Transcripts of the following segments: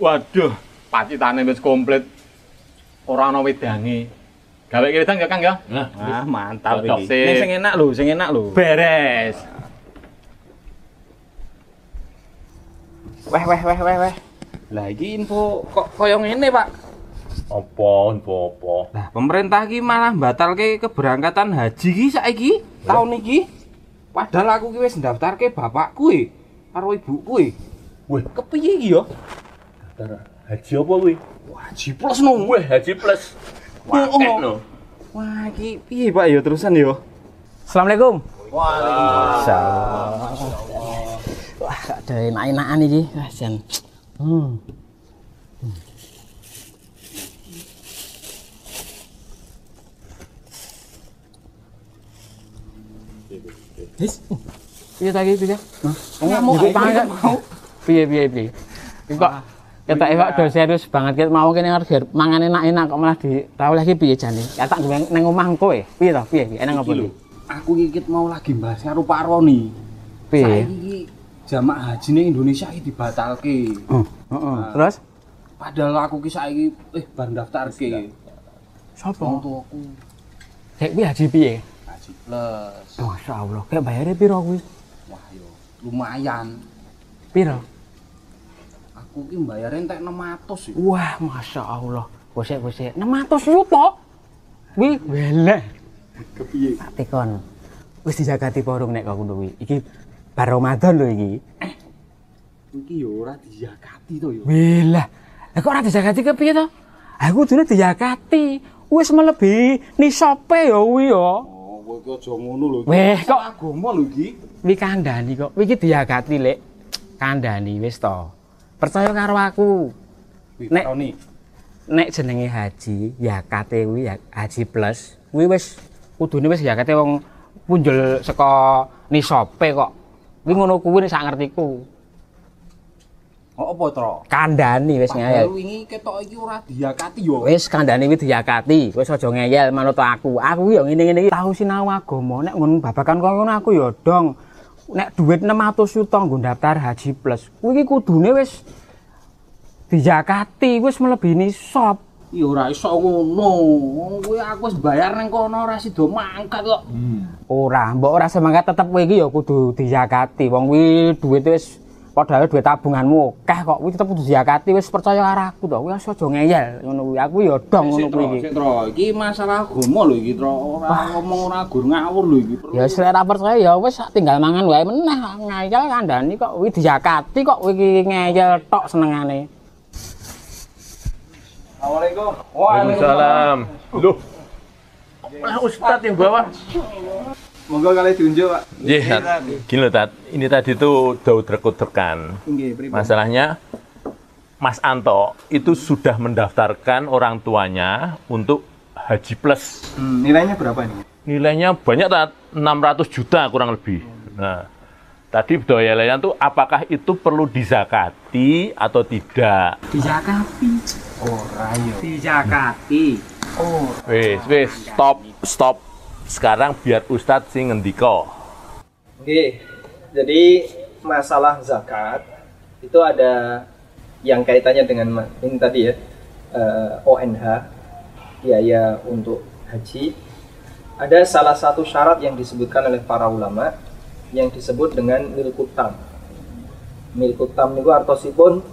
Waduh, pacitane wis komplit. Ora ana wedange. Gawe wedang ya Kang ya? Nah, mantap Cocok iki. sih. Ning sing enak lho. Beres. Weh. Lah iki info kok koyo ngene, Pak. Apa? Lah, pemerintah iki malah batalke keberangkatan haji iki saiki, tahun iki. Padahal aku ki wis ndaftarke bapakku karo ibuku. Wih, Kepiye iki ya? daftar haji apa kuwi? Haji plus no. Wih, haji plus. Wah, no. Wah, iki piye Pak ya terusan ya? Assalamualaikum. Waalaikumsalam. Wah, ada enak-enakan iki, Mas Jan. Wis. Piye ta iki piye? Mau pangan mau. Piye. Iki kok ketok Pak do serius banget ket mau kene arep mangan enak-enak kok malah ditawel lagi piye jane? Ya tak nggawe nang omah engko piye to? Piye iki? Enak apa iki? Aku iki mau lagi bahas karo Pak Roni. Piye? Saiki iki jamaah haji ning Indonesia iki dibatalke. Heeh. Terus Padahal aku ki saiki bar daftarke. sapa? Wong tuaku Kayak piye haji piye? haji plus. Masyaallah, kayak bayare piro kuwi? Wah yo lumayan. Piro? Aku ki mbayare entek 600 ya. Wah, masyaallah. Bosek 600 juta. Wih, weleh. Kepiye? Tak tekon. Wis dijagati porong nek kok ngono kuwi. Iki bar Ramadan lho iki. Iki yo ora diyakati to yo. Welah. Lah kok ora dijagati kepiye to? Aku kudune diyakati. Wis melebihi nisabe ya kuwi ya. Oh, kowe ki aja ngono lho. Weh, kok agama lho iki. wi kandhani kok. Wi iki diyakati, Lek. Kandhani wis to. Percaya karo aku. Nek Roni, nek jenenge haji, yakate kuwi ya haji plus. Kuwi wis kudune wis yakate wong punjul saka nisabe kok. Kuwi ngono kuwi nek sak ngertiku. oh apa to? Kandhani wis ngeyel. Padahal wingi ketok iki ora diyakati yo. Wis kandhani kuwi diyakati. Wis aja ngeyel manut aku. Aku ya ngene-ngene iki tau sinau agama. Nek ngono babakan kok ngono aku ya dong. Nek dhuwit 600 juta nggo daftar haji plus. Kuwi iki kudune wis diyakati, wis melebihi nisab. Ya ora iso ngono. Wong kuwi aku wis bayar nang kono ora sida mangkat kok. Ora, mbok ora semangat tetep kowe iki ya kudu diyakati. Wong kuwi dhuwit wis padahal duit tabunganmu akeh kok kuwi tetep kudu diyakati. Wis percaya karo aku to. Kuwi aja ngeyel ngono kuwi. Aku ya dong ngono kuwi iki. Sik, Tro. Iki masalah agama lho iki, Tro. Ora ngomong ora gur ngawur lho iki. Ya wis ora percaya ya wis tinggal mangan wae meneh. Ngeyel kandhani kok kuwi diyakati kok kowe iki ngeyel tok senengane. Assalamualaikum. Waalaikumsalam. Loh, Ustaz yang bawa. Monggo kali diunjuk, Pak. gini loh Tat, ini tadi tuh Daud rekut-rekan. Nggih, pripun? Masalahnya Mas Anto itu sudah mendaftarkan orang tuanya untuk haji plus. Nilainya berapa nih? Nilainya banyak Tat, 600 juta kurang lebih. Nah, tadi Doyalean tuh apakah itu perlu dizakati atau tidak? Diyakati. Ora yo. Diyakati. Oh, Wes, stop. Sekarang biar Ustadz sing ngendika. Oke, jadi masalah zakat itu ada yang kaitannya dengan ini tadi ya, ONH, biaya untuk haji. Ada salah satu syarat yang disebutkan oleh para ulama yang disebut dengan milkutam. Milkutam itu artosipun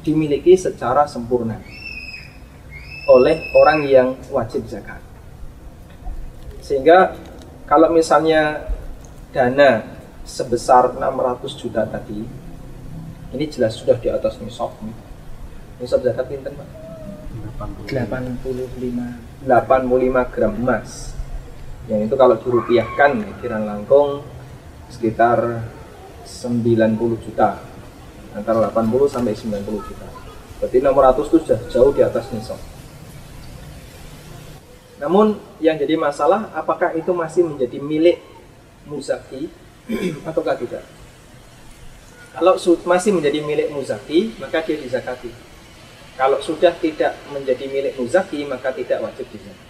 dimiliki secara sempurna oleh orang yang wajib zakat. Sehingga kalau misalnya dana sebesar 600 juta tadi, ini jelas sudah di atas nisab. Nisab zakat pinten, Pak? 85 gram emas. Yang itu kalau dirupiahkan kiran langkung sekitar 90 juta. Antara 80 sampai 90 juta. Berarti 600 itu sudah jauh di atas nisab. Namun yang jadi masalah, apakah itu masih menjadi milik muzaki ataukah tidak? Kalau masih menjadi milik muzaki, maka dia dizakati. Kalau sudah tidak menjadi milik muzaki, maka tidak wajib dizakati.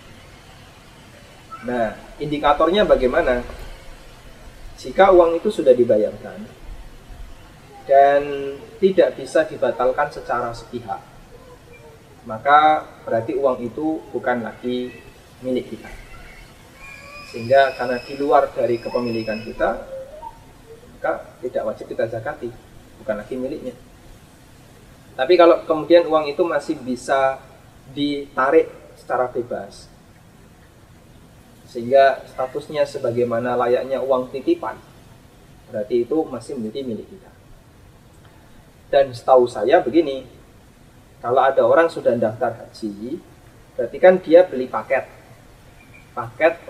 Nah, indikatornya bagaimana? Jika uang itu sudah dibayarkan, dan tidak bisa dibatalkan secara sepihak, maka berarti uang itu bukan lagi milik kita. Sehingga karena di luar dari kepemilikan kita, maka tidak wajib kita zakati, bukan lagi miliknya. Tapi kalau kemudian uang itu masih bisa ditarik secara bebas, sehingga statusnya sebagaimana layaknya uang titipan, berarti itu masih menjadi milik kita. Dan setahu saya begini, kalau ada orang sudah daftar haji, berarti kan dia beli paket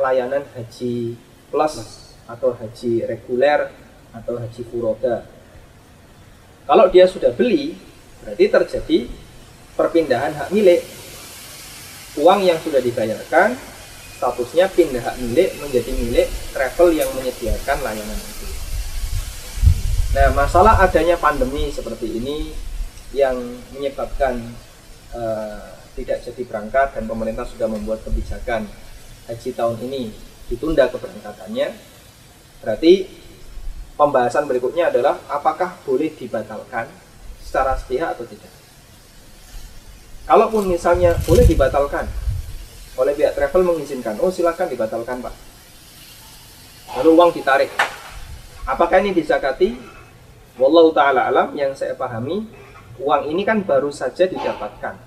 layanan haji plus atau haji reguler atau haji furoda. Kalau dia sudah beli, berarti terjadi perpindahan hak milik. Uang yang sudah dibayarkan statusnya pindah hak milik menjadi milik travel yang menyediakan layanan itu. Nah, masalah adanya pandemi seperti ini yang menyebabkan tidak jadi berangkat dan pemerintah sudah membuat kebijakan haji tahun ini ditunda keberangkatannya, berarti pembahasan berikutnya adalah apakah boleh dibatalkan secara sepihak atau tidak. Kalaupun misalnya boleh dibatalkan oleh pihak travel mengizinkan, oh silakan dibatalkan Pak, lalu uang ditarik, apakah ini dizakati? Wallahu ta'ala alam, yang saya pahami uang ini kan baru saja didapatkan,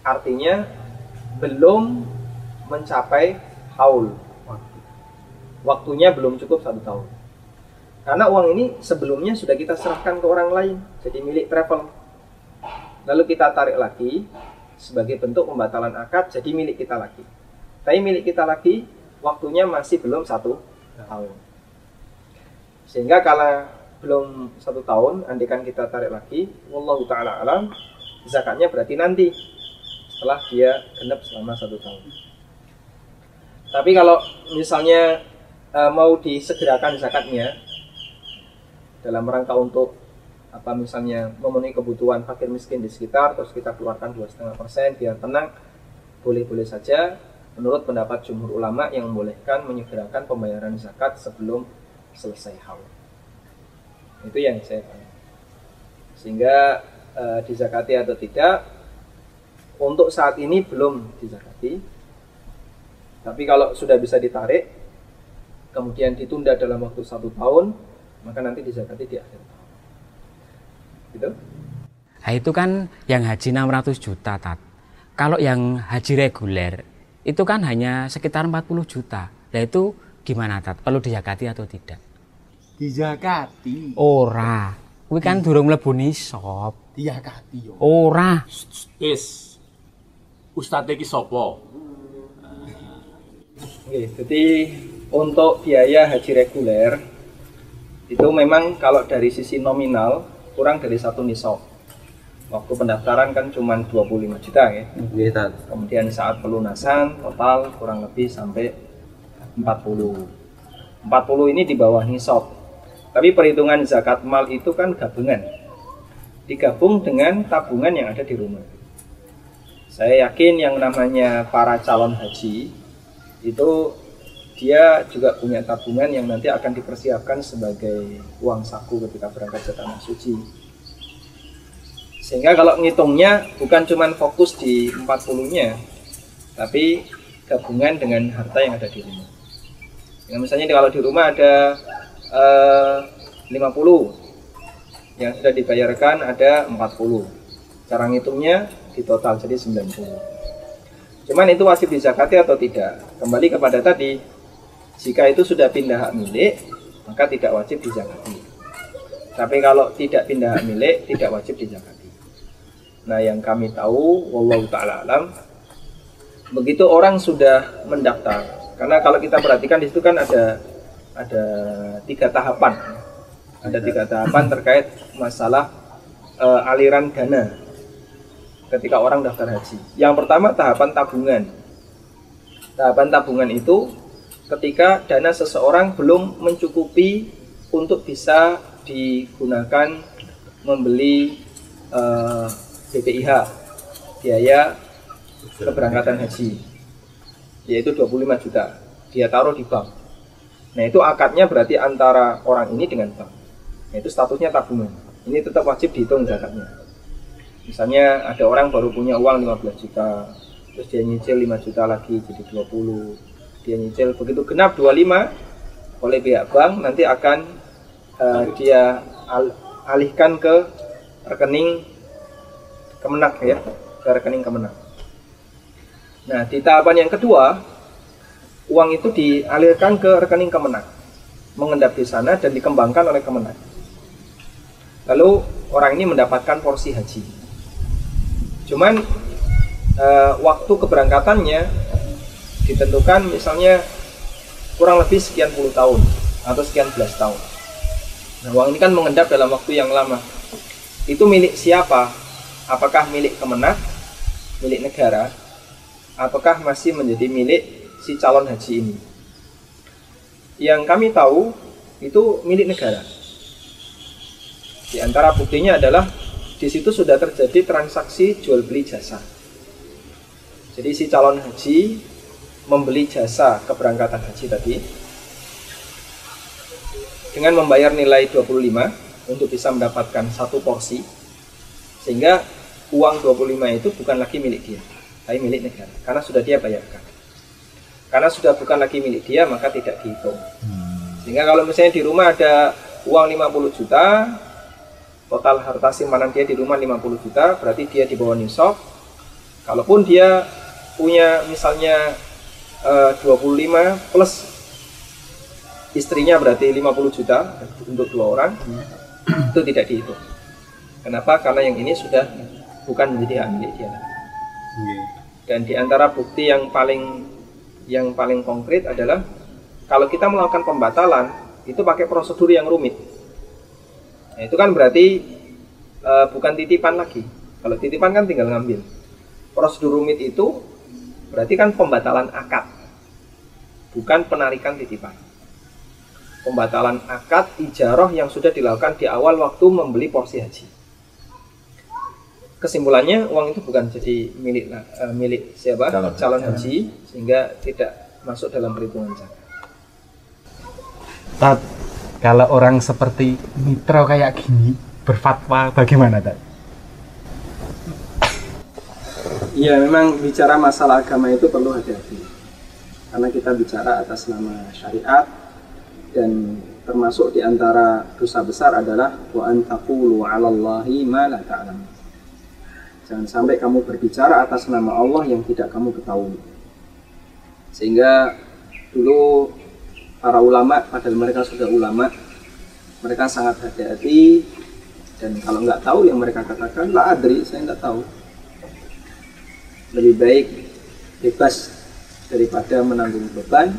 artinya belum mencapai haul, waktunya belum cukup 1 tahun. Karena uang ini sebelumnya sudah kita serahkan ke orang lain, jadi milik travel. Lalu kita tarik lagi sebagai bentuk pembatalan akad, jadi milik kita lagi. Tapi milik kita lagi, waktunya masih belum 1 tahun. Sehingga kalau belum 1 tahun, andaikan kita tarik lagi, wallahu ta'ala alam, zakatnya berarti nanti setelah dia genap selama 1 tahun. Tapi kalau misalnya mau disegerakan zakatnya dalam rangka untuk misalnya memenuhi kebutuhan fakir miskin di sekitar, terus kita keluarkan 2,5% biar tenang, boleh-boleh saja menurut pendapat jumhur ulama yang membolehkan menyegerakan pembayaran zakat sebelum selesai haul. Itu yang saya tanya. Sehingga dizakati atau tidak, untuk saat ini belum dizakati. Tapi kalau sudah bisa ditarik, kemudian ditunda dalam waktu 1 tahun, maka nanti dizakati di akhir tahun. Gitu? Nah, itu kan yang haji 600 juta, Tat. Kalau yang haji reguler, itu kan hanya sekitar 40 juta. Nah itu gimana, Tat? Perlu dizakati atau tidak? Dizakati. Ora. Kuwi kan durung mlebu nisab. Dizakati yo. Ora. Wis. Ustadz iki sapa? Oke, jadi untuk biaya haji reguler itu memang kalau dari sisi nominal kurang dari 1 nisab. Waktu pendaftaran kan cuma 25 juta ya. Kemudian saat pelunasan total kurang lebih sampai 40. 40 ini di bawah nisab. Tapi perhitungan zakat mal itu kan gabungan. Digabung dengan tabungan yang ada di rumah. Saya yakin yang namanya para calon haji itu dia juga punya tabungan yang nanti akan dipersiapkan sebagai uang saku ketika berangkat ke tanah suci. Sehingga kalau ngitungnya bukan cuma fokus di 40-nya, tapi gabungan dengan harta yang ada di rumah. Ya, misalnya kalau di rumah ada 50 yang sudah dibayarkan, ada 40. Cara ngitungnya di total jadi 90. Cuman itu wajib dizakati atau tidak? Kembali kepada tadi, jika itu sudah pindah hak milik, maka tidak wajib dizakati. Tapi kalau tidak pindah hak milik, tidak wajib dizakati. Nah, yang kami tahu, wallahu ta'ala alam, begitu orang sudah mendaftar, karena kalau kita perhatikan di situ kan ada 3 tahapan. Ada 3 tahapan terkait masalah aliran dana ketika orang daftar haji. Yang pertama tahapan tabungan. Tahapan tabungan itu ketika dana seseorang belum mencukupi untuk bisa digunakan membeli BPIH, biaya keberangkatan haji, yaitu 25 juta. Dia taruh di bank. Nah, itu akadnya berarti antara orang ini dengan bank. Nah, itu statusnya tabungan. ini tetap wajib dihitung zakatnya. Misalnya ada orang baru punya uang 15 juta, terus dia nyicil 5 juta lagi jadi 20, dia nyicil begitu genap 25 oleh pihak bank, nanti akan dia alihkan ke rekening Kemenak ya, ke rekening Kemenak. Nah, di tahapan yang kedua, uang itu dialirkan ke rekening Kemenak, mengendap di sana dan dikembangkan oleh Kemenak. Lalu orang ini mendapatkan porsi haji. Cuman waktu keberangkatannya ditentukan misalnya kurang lebih sekian puluh tahun atau sekian belas tahun. Nah, uang ini kan mengendap dalam waktu yang lama. Itu milik siapa? Apakah milik Kemenak, milik negara, ataukah masih menjadi milik si calon haji ini? Yang kami tahu itu milik negara. Di antara buktinya adalah di situ sudah terjadi transaksi jual beli jasa. Jadi si calon haji membeli jasa keberangkatan haji tadi dengan membayar nilai 25 untuk bisa mendapatkan satu porsi, sehingga uang 25 itu bukan lagi milik dia, tapi milik negara, karena sudah dia bayarkan. Karena sudah bukan lagi milik dia, maka tidak dihitung. Sehingga kalau misalnya di rumah ada uang 50 juta, total harta simpanan dia di rumah 50 juta, berarti dia di bawah nisab. Kalaupun dia punya misalnya 25 plus istrinya berarti 50 juta untuk 2 orang, itu tidak dihitung. Kenapa? Karena yang ini sudah bukan menjadi hak milik dia. Dan di antara bukti yang paling konkret adalah kalau kita melakukan pembatalan itu pakai prosedur yang rumit. Nah, itu kan berarti bukan titipan lagi. Kalau titipan kan tinggal ngambil. Prosedur rumit itu berarti kan pembatalan akad, bukan penarikan titipan. Pembatalan akad ijarah yang sudah dilakukan di awal waktu membeli porsi haji. Kesimpulannya uang itu bukan jadi milik siapa? Calon haji, sehingga tidak masuk dalam perhitungan zakat. Tat, kalau orang seperti Mitro kayak gini berfatwa bagaimana, Tat? Iya, memang bicara masalah agama itu perlu hati-hati. Karena kita bicara atas nama syariat, dan termasuk di antara dosa besar adalah wa an taqulu 'alallahi ma la ta'lamun. Jangan sampai kamu berbicara atas nama Allah yang tidak kamu ketahui. Sehingga dulu para ulama, padahal mereka sudah ulama, mereka sangat hati-hati, dan kalau nggak tahu yang mereka katakan, la adri, saya nggak tahu. Lebih baik bebas daripada menanggung beban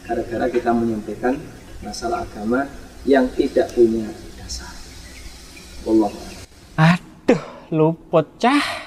gara-gara kita menyampaikan masalah agama yang tidak punya dasar. Wallahu a'lam. Aduh, luput cah.